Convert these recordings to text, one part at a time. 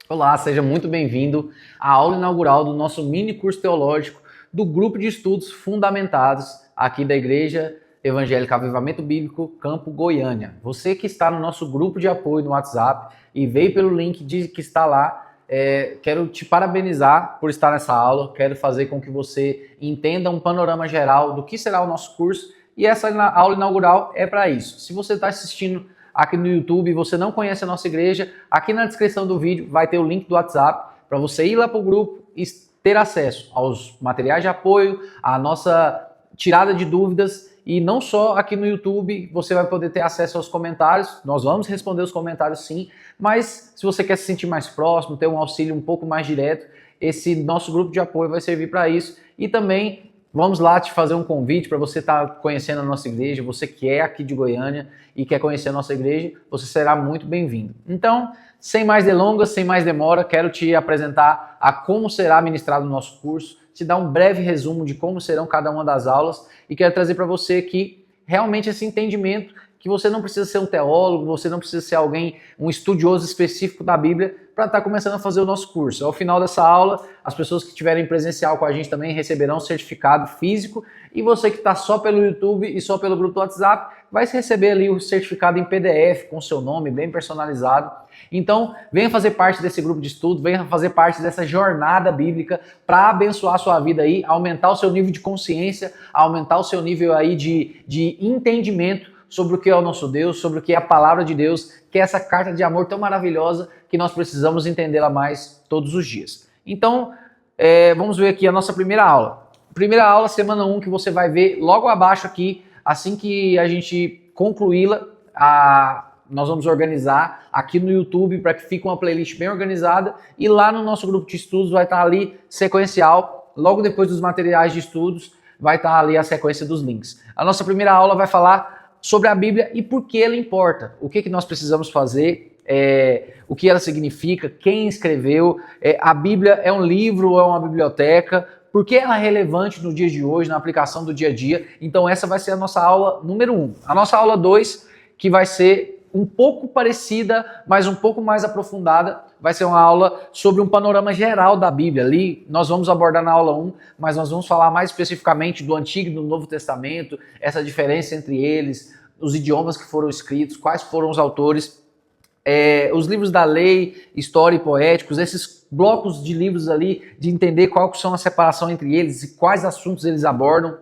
Olá, seja muito bem-vindo à aula inaugural do nosso mini curso teológico do grupo de estudos fundamentados aqui da Igreja Evangélica Avivamento Bíblico Campo Goiânia. Você que está no nosso grupo de apoio no WhatsApp e veio pelo link que está lá, quero te parabenizar por estar nessa aula, quero fazer com que você entenda um panorama geral do que será o nosso curso e essa aula inaugural é para isso. Se você está assistindo aqui no YouTube, você não conhece a nossa igreja, aqui na descrição do vídeo vai ter o link do WhatsApp para você ir lá para o grupo e ter acesso aos materiais de apoio, à nossa tirada de dúvidas e não só aqui no YouTube você vai poder ter acesso aos comentários, nós vamos responder os comentários sim, mas se você quer se sentir mais próximo, ter um auxílio um pouco mais direto, esse nosso grupo de apoio vai servir para isso e também vamos lá te fazer um convite para você estar conhecendo a nossa igreja, você que é aqui de Goiânia e quer conhecer a nossa igreja, você será muito bem-vindo. Então, sem mais delongas, sem mais demora, quero te apresentar a como será ministrado o nosso curso, te dar um breve resumo de como serão cada uma das aulas e quero trazer para você aqui realmente esse entendimento que você não precisa ser um teólogo, você não precisa ser alguém, um estudioso específico da Bíblia para estar começando a fazer o nosso curso. Ao final dessa aula, as pessoas que estiverem presencial com a gente também receberão um certificado físico e você que está só pelo YouTube e só pelo grupo do WhatsApp vai receber ali o certificado em PDF com seu nome bem personalizado. Então, venha fazer parte desse grupo de estudo, venha fazer parte dessa jornada bíblica para abençoar a sua vida aí, aumentar o seu nível de consciência, aumentar o seu nível aí de entendimento sobre o que é o nosso Deus, sobre o que é a palavra de Deus, que é essa carta de amor tão maravilhosa que nós precisamos entendê-la mais todos os dias. Então, vamos ver aqui a nossa primeira aula. Primeira aula, semana 1, que você vai ver logo abaixo aqui, assim que a gente concluí-la, nós vamos organizar aqui no YouTube para que fique uma playlist bem organizada e lá no nosso grupo de estudos vai estar ali sequencial, logo depois dos materiais de estudos vai estar ali a sequência dos links. A nossa primeira aula vai falar sobre a Bíblia e por que ela importa, o que nós precisamos fazer, o que ela significa, quem escreveu, a Bíblia é um livro ou é uma biblioteca, por que ela é relevante no dia de hoje, na aplicação do dia a dia. Então essa vai ser a nossa aula número 1. A nossa aula 2, que vai ser um pouco parecida, mas um pouco mais aprofundada, vai ser uma aula sobre um panorama geral da Bíblia. Ali nós vamos abordar na aula 1, mas nós vamos falar mais especificamente do Antigo e do Novo Testamento, essa diferença entre eles, os idiomas que foram escritos, quais foram os autores, os livros da lei, história e poéticos, esses blocos de livros ali, de entender qual são a separação entre eles e quais assuntos eles abordam.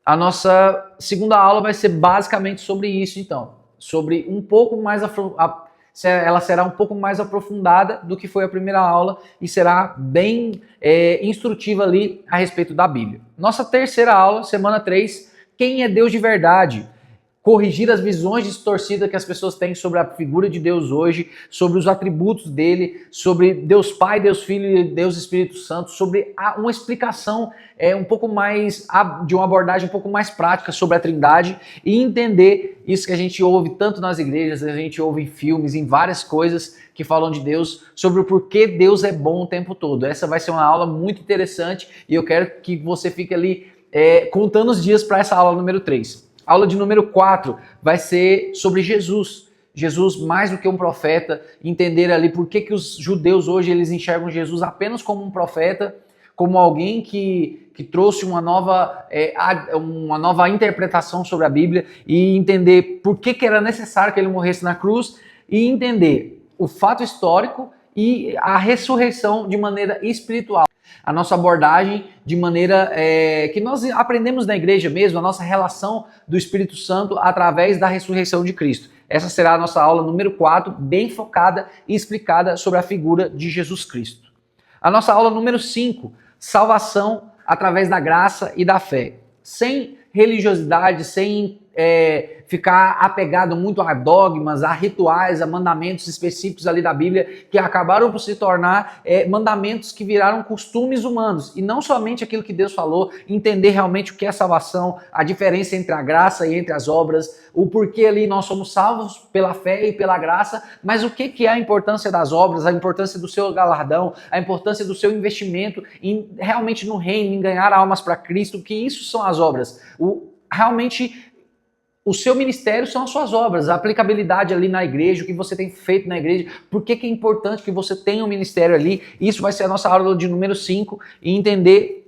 A nossa segunda aula vai ser basicamente sobre isso, então. Sobre um pouco mais, ela será um pouco mais aprofundada do que foi a primeira aula e será bem instrutiva ali a respeito da Bíblia. Nossa terceira aula, semana 3, quem é Deus de verdade? Corrigir as visões distorcidas que as pessoas têm sobre a figura de Deus hoje, sobre os atributos dele, sobre Deus Pai, Deus Filho e Deus Espírito Santo, sobre uma explicação um pouco mais, de uma abordagem um pouco mais prática sobre a Trindade e entender isso que a gente ouve tanto nas igrejas, a gente ouve em filmes, em várias coisas que falam de Deus, sobre o porquê Deus é bom o tempo todo. Essa vai ser uma aula muito interessante e eu quero que você fique ali contando os dias para essa aula número 3. A aula de número 4 vai ser sobre Jesus. Jesus mais do que um profeta, entender ali por que os judeus hoje eles enxergam Jesus apenas como um profeta, como alguém que trouxe uma nova interpretação sobre a Bíblia e entender por que era necessário que ele morresse na cruz e entender o fato histórico e a ressurreição de maneira espiritual. A nossa abordagem de maneira que nós aprendemos na igreja mesmo, a nossa relação do Espírito Santo através da ressurreição de Cristo. Essa será a nossa aula número 4, bem focada e explicada sobre a figura de Jesus Cristo. A nossa aula número 5, salvação através da graça e da fé. Sem religiosidade, sem ficar apegado muito a dogmas, a rituais, a mandamentos específicos ali da Bíblia que acabaram por se tornar mandamentos que viraram costumes humanos e não somente aquilo que Deus falou, entender realmente o que é salvação, a diferença entre a graça e entre as obras, o porquê ali nós somos salvos pela fé e pela graça, mas o que é a importância das obras, a importância do seu galardão, a importância do seu investimento realmente no reino, em ganhar almas para Cristo, que isso são as obras. Realmente o seu ministério são as suas obras, a aplicabilidade ali na igreja, o que você tem feito na igreja, por que é importante que você tenha um ministério ali. Isso vai ser a nossa aula de número 5 e entender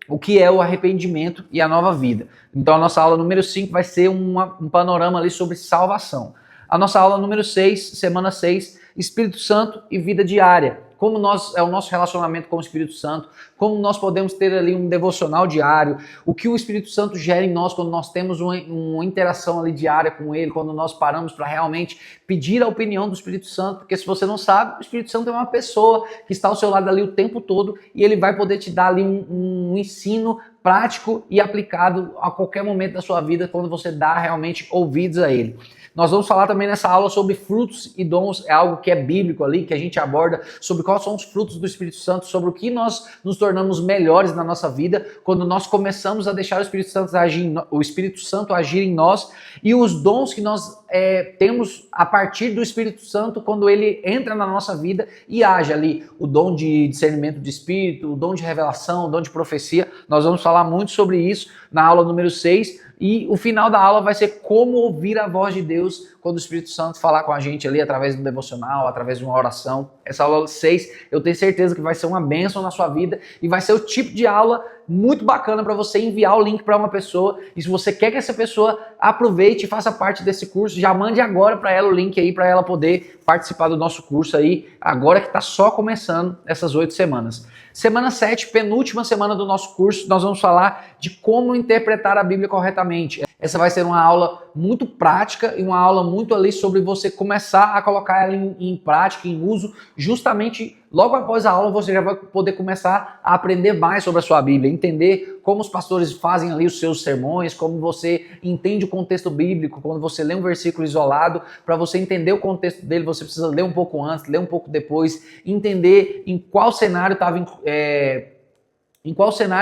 o que é o arrependimento e a nova vida. Então a nossa aula número 5 vai ser um panorama ali sobre salvação. A nossa aula número 6, semana 6, Espírito Santo e vida diária. Como é o nosso relacionamento com o Espírito Santo, como nós podemos ter ali um devocional diário, o que o Espírito Santo gera em nós quando nós temos uma interação ali diária com ele, quando nós paramos para realmente pedir a opinião do Espírito Santo, porque se você não sabe, o Espírito Santo é uma pessoa que está ao seu lado ali o tempo todo e ele vai poder te dar ali um ensino prático e aplicado a qualquer momento da sua vida quando você dá realmente ouvidos a ele. Nós vamos falar também nessa aula sobre frutos e dons, é algo que é bíblico ali, que a gente aborda sobre quais são os frutos do Espírito Santo, sobre o que nós nos tornamos melhores na nossa vida quando nós começamos a deixar o Espírito Santo agir em nós e os dons que nós temos a partir do Espírito Santo quando ele entra na nossa vida e age ali. O dom de discernimento de espírito, o dom de revelação, o dom de profecia. Nós vamos falar muito sobre isso na aula número 6. E o final da aula vai ser como ouvir a voz de Deus quando o Espírito Santo falar com a gente ali através do devocional, através de uma oração. Essa aula 6 eu tenho certeza que vai ser uma bênção na sua vida e vai ser o tipo de aula muito bacana para você enviar o link para uma pessoa. E se você quer que essa pessoa aproveite e faça parte desse curso, já mande agora para ela o link aí para ela poder participar do nosso curso aí, agora que está só começando essas 8 semanas. Semana 7, penúltima semana do nosso curso, nós vamos falar de como interpretar a Bíblia corretamente. Essa vai ser uma aula muito prática e uma aula muito ali sobre você começar a colocar ela em prática, em uso, justamente logo após a aula você já vai poder começar a aprender mais sobre a sua Bíblia, entender como os pastores fazem ali os seus sermões, como você entende o contexto bíblico, quando você lê um versículo isolado, para você entender o contexto dele, você precisa ler um pouco antes, ler um pouco depois, entender em qual cenário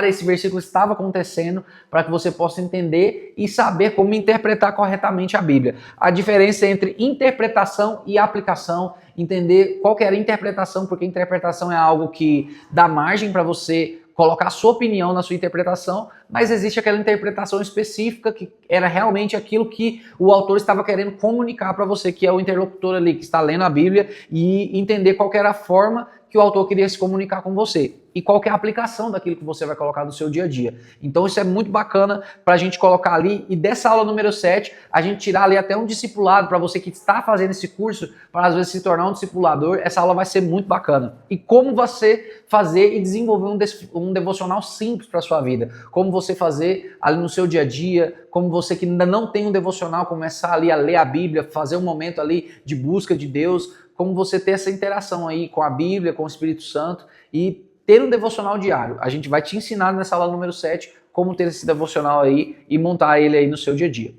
esse versículo estava acontecendo, para que você possa entender e saber como interpretar corretamente a Bíblia. A diferença entre interpretação e aplicação, entender qual que era a interpretação, porque interpretação é algo que dá margem para você colocar a sua opinião na sua interpretação, mas existe aquela interpretação específica que era realmente aquilo que o autor estava querendo comunicar para você, que é o interlocutor ali, que está lendo a Bíblia, e entender qual que era a forma que o autor queria se comunicar com você e qual que é a aplicação daquilo que você vai colocar no seu dia a dia. Então isso é muito bacana para a gente colocar ali, e dessa aula número 7, a gente tirar ali até um discipulado para você que está fazendo esse curso, para às vezes se tornar um discipulador. Essa aula vai ser muito bacana. E como você fazer e desenvolver um devocional simples para a sua vida. Como você fazer ali no seu dia a dia, como você que ainda não tem um devocional, começar ali a ler a Bíblia, fazer um momento ali de busca de Deus, como você ter essa interação aí com a Bíblia, com o Espírito Santo e ter um devocional diário. A gente vai te ensinar nessa aula número 7 como ter esse devocional aí e montar ele aí no seu dia a dia.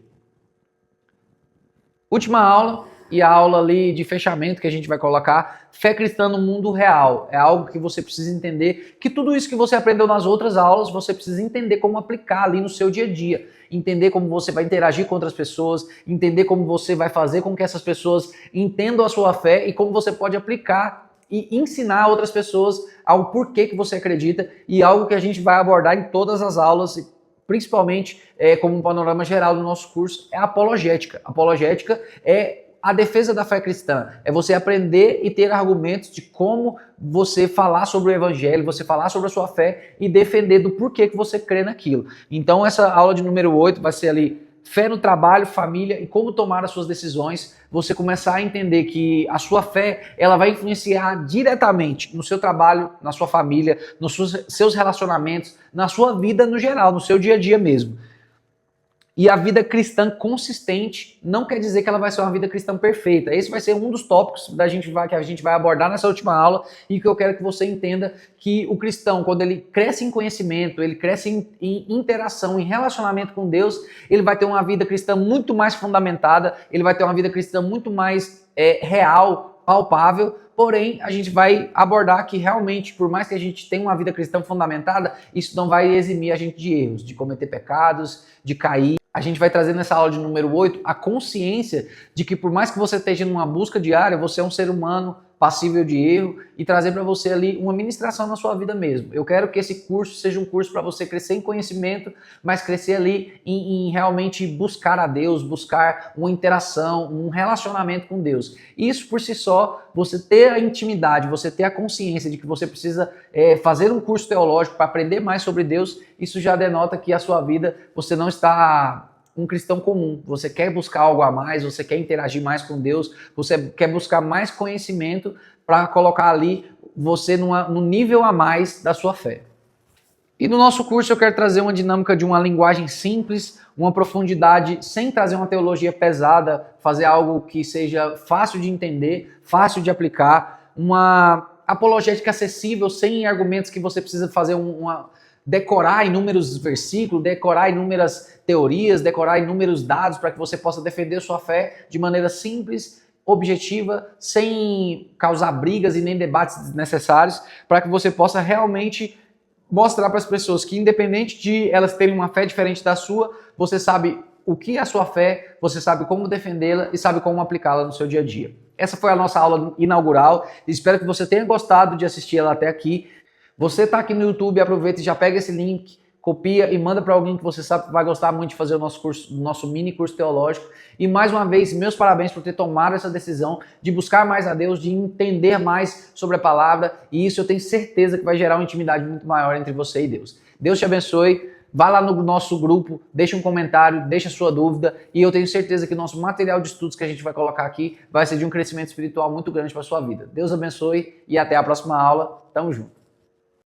Última aula e a aula ali de fechamento que a gente vai colocar, fé cristã no mundo real. É algo que você precisa entender, que tudo isso que você aprendeu nas outras aulas, você precisa entender como aplicar ali no seu dia a dia. Entender como você vai interagir com outras pessoas, entender como você vai fazer com que essas pessoas entendam a sua fé e como você pode aplicar e ensinar outras pessoas ao porquê que você acredita, e algo que a gente vai abordar em todas as aulas, principalmente como um panorama geral do nosso curso, é a apologética. A apologética é a defesa da fé cristã, é você aprender e ter argumentos de como você falar sobre o evangelho, você falar sobre a sua fé e defender do porquê que você crê naquilo. Então essa aula de número 8 vai ser ali fé no trabalho, família e como tomar as suas decisões. Você começar a entender que a sua fé ela vai influenciar diretamente no seu trabalho, na sua família, nos seus relacionamentos, na sua vida no geral, no seu dia a dia mesmo. E a vida cristã consistente não quer dizer que ela vai ser uma vida cristã perfeita. Esse vai ser um dos tópicos que a gente vai abordar nessa última aula, e que eu quero que você entenda que o cristão, quando ele cresce em conhecimento, ele cresce em interação, em relacionamento com Deus, ele vai ter uma vida cristã muito mais fundamentada, ele vai ter uma vida cristã muito mais real, palpável. Porém, a gente vai abordar que realmente, por mais que a gente tenha uma vida cristã fundamentada, isso não vai eximir a gente de erros, de cometer pecados, de cair. A gente vai trazer nessa aula de número 8 a consciência de que por mais que você esteja numa busca diária, você é um ser humano passível de erro e trazer para você ali uma ministração na sua vida mesmo. Eu quero que esse curso seja um curso para você crescer em conhecimento, mas crescer ali em realmente buscar a Deus, buscar uma interação, um relacionamento com Deus. Isso por si só, você ter a intimidade, você ter a consciência de que você precisa fazer um curso teológico para aprender mais sobre Deus, isso já denota que a sua vida, você não está um cristão comum. Você quer buscar algo a mais, você quer interagir mais com Deus, você quer buscar mais conhecimento para colocar ali você no nível a mais da sua fé. E no nosso curso eu quero trazer uma dinâmica de uma linguagem simples, uma profundidade sem trazer uma teologia pesada, fazer algo que seja fácil de entender, fácil de aplicar, uma apologética acessível, sem argumentos que você precisa fazer decorar inúmeros versículos, decorar inúmeras teorias, decorar inúmeros dados para que você possa defender sua fé de maneira simples, objetiva, sem causar brigas e nem debates desnecessários, para que você possa realmente mostrar para as pessoas que, independente de elas terem uma fé diferente da sua, você sabe o que é a sua fé, você sabe como defendê-la e sabe como aplicá-la no seu dia a dia. Essa foi a nossa aula inaugural. Espero que você tenha gostado de assistir ela até aqui. Você está aqui no YouTube, aproveita e já pega esse link, copia e manda para alguém que você sabe que vai gostar muito de fazer o nosso curso, o nosso mini curso teológico. E mais uma vez, meus parabéns por ter tomado essa decisão de buscar mais a Deus, de entender mais sobre a palavra. E isso eu tenho certeza que vai gerar uma intimidade muito maior entre você e Deus. Deus te abençoe. Vai lá no nosso grupo, deixa um comentário, deixa sua dúvida e eu tenho certeza que o nosso material de estudos que a gente vai colocar aqui vai ser de um crescimento espiritual muito grande para a sua vida. Deus abençoe e até a próxima aula. Tamo junto.